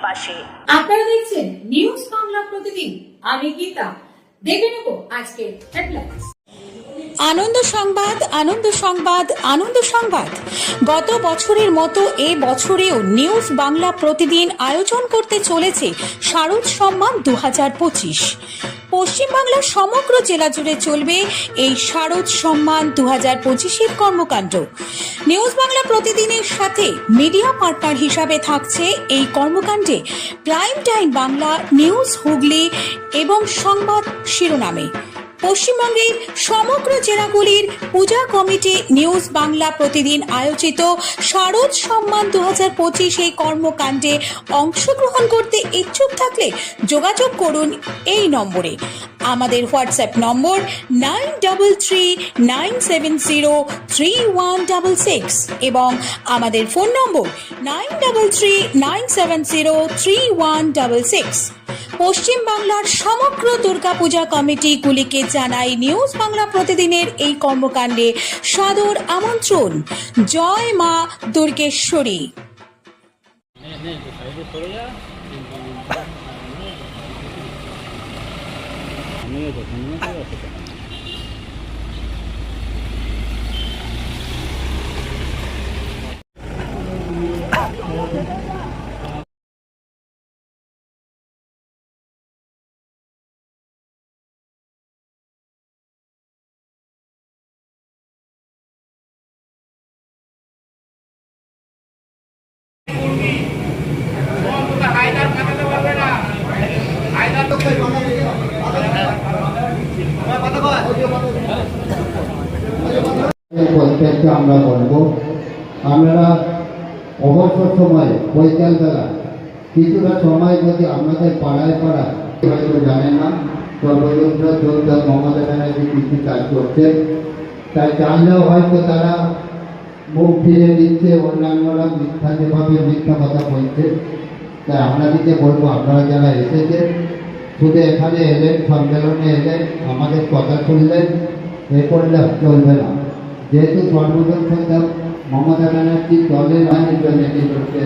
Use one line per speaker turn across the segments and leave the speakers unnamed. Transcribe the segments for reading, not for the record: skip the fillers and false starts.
পাশে।
আপনারা দেখছেন নিউজ বাংলা প্রতিদিন, আমি গীতা। দেখে নেব আজকে হেডলাইন্স।
আনন্দ সংবাদ, আনন্দ সংবাদ, আনন্দ সংবাদ। গত বছরের মতো এ বছরেও নিউজ বাংলা প্রতিদিন আয়োজন করতে চলেছে শারদ সম্মান 2025। পশ্চিমবাংলার সমগ্র জেলা জুড়ে চলবে এই শারদ সম্মান 2025-এর কর্মকাণ্ড। নিউজ বাংলা প্রতিদিনের সাথে মিডিয়া পার্টনার হিসাবে থাকছে এই কর্মকাণ্ডে prime time Bangla, news Hooghly এবং সংবাদ শিরোনামে। পশ্চিমবঙ্গের সমগ্র জেলাগুলির পূজা কমিটি নিউজ বাংলা প্রতিদিন আয়োজিত শারদ সম্মান 2025 এই কর্মকাণ্ডে অংশগ্রহণ করতে ইচ্ছুক থাকলে যোগাযোগ করুন এই নম্বরে। আমাদের হোয়াটসঅ্যাপ নম্বর 9339703166 এবং আমাদের ফোন নম্বর 9339703166। পশ্চিম বাংলার সমগ্র দুর্গাপূজা কমিটিগুলিকে জানাই নিউজ বাংলা প্রতিদিনের এই কর্মকাণ্ডে সাদর আমন্ত্রণ। জয় মা দুর্গেশ্বরী।
আমরা বলবো, আপনারা অবসর সময় বিকালবেলা কিছুটা সময় যদি আমাদের পাড়ায় হয়তো জানেন না, সর্বতন্ত্র যোদ্ধা মমতা ব্যানার্জি কৃষি কাজ করছে, তাই জানলেও হয়তো তারা মুখ ফিরে দিচ্ছে, অন্যান্যরা মিথ্যা যেভাবে মিথ্যা কথা বলছে। তাই আপনাদেরকে বলবো, আপনারা যারা এসেছেন শুধু এখানে এলেন, সম্মেলনে এলেন, আমাদের কথা শুনলেন, এ করলে চলবে না। যেহেতু সর্বদল মমতা ব্যানার্জি দলের আইনের জন্য কি করছে,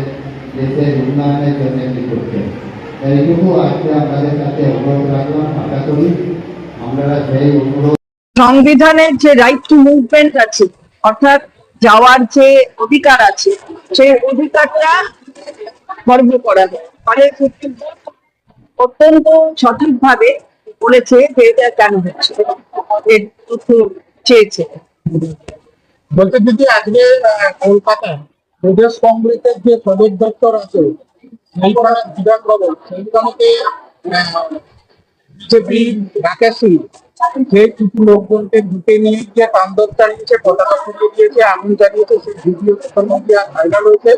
দেশের উন্নয়নের জন্য কি করছে, এইটুকু আজকে আপনাদের কাছে অনুরোধ রাখলাম। আশা করি আপনারা সেই অনুরোধ,
সংবিধানের যে রাইট টু মুভমেন্ট আছে, অর্থাৎ যাওয়ার যে অধিকার আছে, সেই অধিকারটা গর্ব করা যায়। ফলে অত্যন্ত সঠিকভাবে বলেছে যে এটা কেন হচ্ছে, এর তথ্য চেয়েছে।
বলতে যদি আজকে কলকাতা প্রদেশ কংগ্রেসের যে সদর দপ্তর আছে সেইখানে বিধানভবন, সেইখানে বিজেপি রাকেশ সিং যে কিছু লোকজনকে ঢুকে নিয়ে গিয়ে তাণ্ডব চালিয়েছে, পতাকা তুলে দিয়েছে, আগুন জ্বালিয়েছে, সেই ভিডিও সোশ্যাল মিডিয়া ভাইরাল হয়েছে।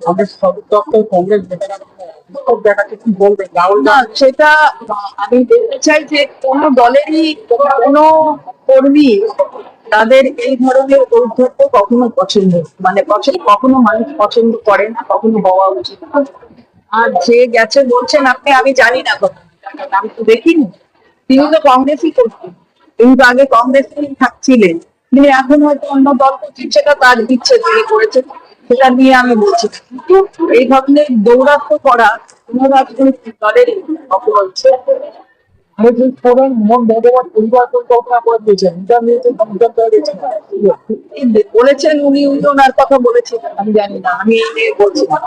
আমাদের সদর দপ্তর কংগ্রেস দেখাচ্ছে, কি বলবেন রাহুল?
না, সেটা আমি বলতে চাই যে কোনো দলেরই কোনো কর্মী তাদের এই ধরনের ঔদ্ধত্য কখনো পছন্দ কখনো মানুষ পছন্দ করে না, কখনো হওয়া উচিত না। আর যে গেছে বলছেন আপনি, আমি জানি না কথা, আমি তো দেখিনি। তিনি তো কংগ্রেসই করতেন, তিনি তো আগে কংগ্রেসই থাকছিলেন, তিনি এখন হয়তো অন্য দল করছেন, সেটা তার ইচ্ছে, তিনি করেছেন, সেটা নিয়ে আমি বলছি। কিন্তু এই ধরনের দৌরাত্ম্য করা কোনো রাজনৈতিক দলের অপরাধ। বলেছেন উনি ওনার কথা বলেছেন, আমি জানি না, আমি এই নিয়ে বলছি না।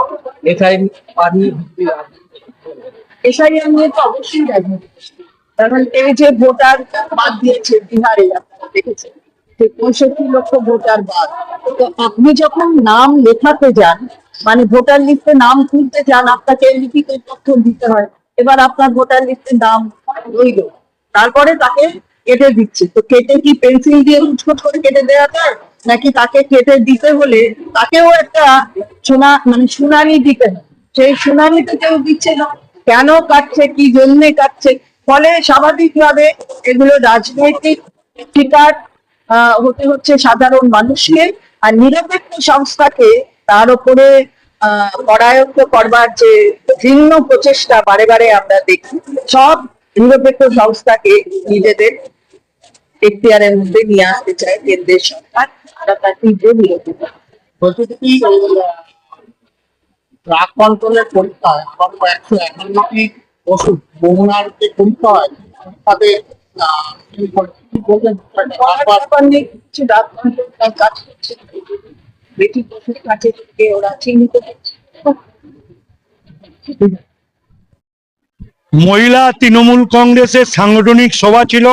এসআইআর নিয়ে তো অবশ্যই রাজনীতি, কারণ এই যে ভোটার বাদ দিয়েছে বিহারে, আপনারা দেখেছেন যে 65 লক্ষ ভোটার বাদ। তো আপনি যখন নাম লেখাতে যান, মানে ভোটার লিস্টে নাম তুলতে যান, আপনাকে লিখিত তথ্য দিতে হয়। এবার আপনার ভোটার লিস্টের নাম রইল, তারপরে তাকে কেটে দিচ্ছে। তো কেটে কি পেন্সিল দিয়ে উৎকট করে কেটে দেওয়া যায়, নাকি তাকে কেটে দিতে হলে তাকেও একটা শুনানি দিতে হয়? সেই শুনানিতে কেউ দিচ্ছে না, কেন কাটছে, কি জন্যে কাটছে? ফলে স্বাভাবিকভাবে এগুলো রাজনৈতিক শিকার হতে হচ্ছে সাধারণ মানুষকে, আর নিরপেক্ষ সংস্থাকে তার উপরে করায়ত্ত করবার যে ভিন্ন প্রচেষ্টা বারে বারে আমরা দেখি। সব নিরপেক্ষ সংস্থাকে নিজেদের এখতিয়ারের মধ্যে নিয়ে আসতে চায় কেন্দ্রের সরকার, তারা তার তীব্র বিরোধিতা।
বলতে কি ড্রাগ কন্ট্রোলের পরীক্ষায় আবারও 151টি ওষুধ নমুনার যে পরীক্ষা হয় পরীক্ষাতে কি বলবেন
ব্যাপার নিয়ে কিছু রাত ঘন্টার কাজ করছে, বেটি বসে কাছে থেকে ওরা চিহ্নিত করছে।
মহিলা তৃণমূল কংগ্রেসের সাংগঠনিক সভা ছিল।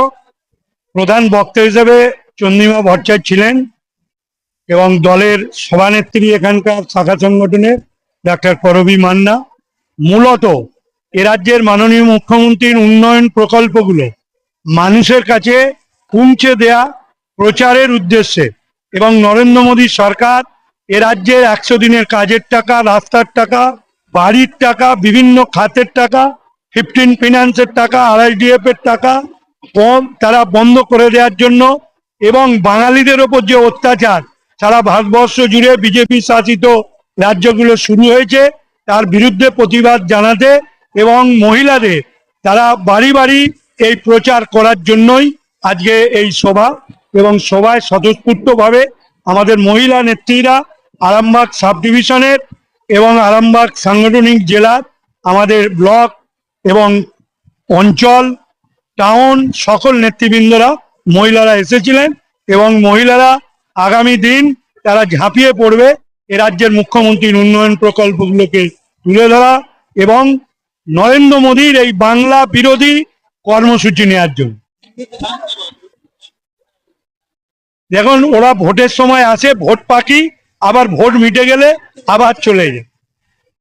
প্রধান বক্তা হিসেবে চন্দ্রিমা ভট্টাচার্য ছিলেন এবং দলের সভানেত্রী এখানকার শাখা সংগঠনের ডাক্তার করবী মান্না। মূলত এ রাজ্যের মাননীয় মুখ্যমন্ত্রীর উন্নয়ন প্রকল্পগুলো মানুষের কাছে পৌঁছে দেয়া প্রচারের উদ্দেশ্যে এবং নরেন্দ্র মোদী সরকার এ রাজ্যের 100 দিনের কাজের টাকা, রাস্তার টাকা, বাড়ির টাকা, বিভিন্ন খাতের টাকা, 15 ফিনান্সের টাকা, RIDF এর টাকা তারা বন্ধ করে দেওয়ার জন্য এবং বাঙালিদের ওপর যে অত্যাচার সারা ভারতবর্ষ জুড়ে বিজেপি শাসিত রাজ্যগুলো শুরু হয়েছে তার বিরুদ্ধে প্রতিবাদ জানাতে এবং মহিলাদের তারা বাড়ি বাড়ি এই প্রচার করার জন্যই আজকে এই সভা। এবং সভায় স্বতঃস্ফূর্তভাবে আমাদের মহিলা নেত্রীরা আরামবাগ সাব ডিভিশনের এবং আরামবাগ সাংগঠনিক জেলার আমাদের ব্লক এবং অঞ্চল টাউন সকল নেতৃবৃন্দরা মহিলারা এসেছিলেন এবং মহিলারা আগামী দিন তারা ঝাঁপিয়ে পড়বে এ রাজ্যের মুখ্যমন্ত্রীর উন্নয়ন প্রকল্পগুলোকে তুলে ধরা এবং নরেন্দ্র মোদীর এই বাংলা বিরোধী কর্মসূচি নেওয়ার জন্য। দেখুন ওরা ভোটের সময় আসে, ভোট পাকি, আবার ভোট মিটে গেলে আবার চলে যায়।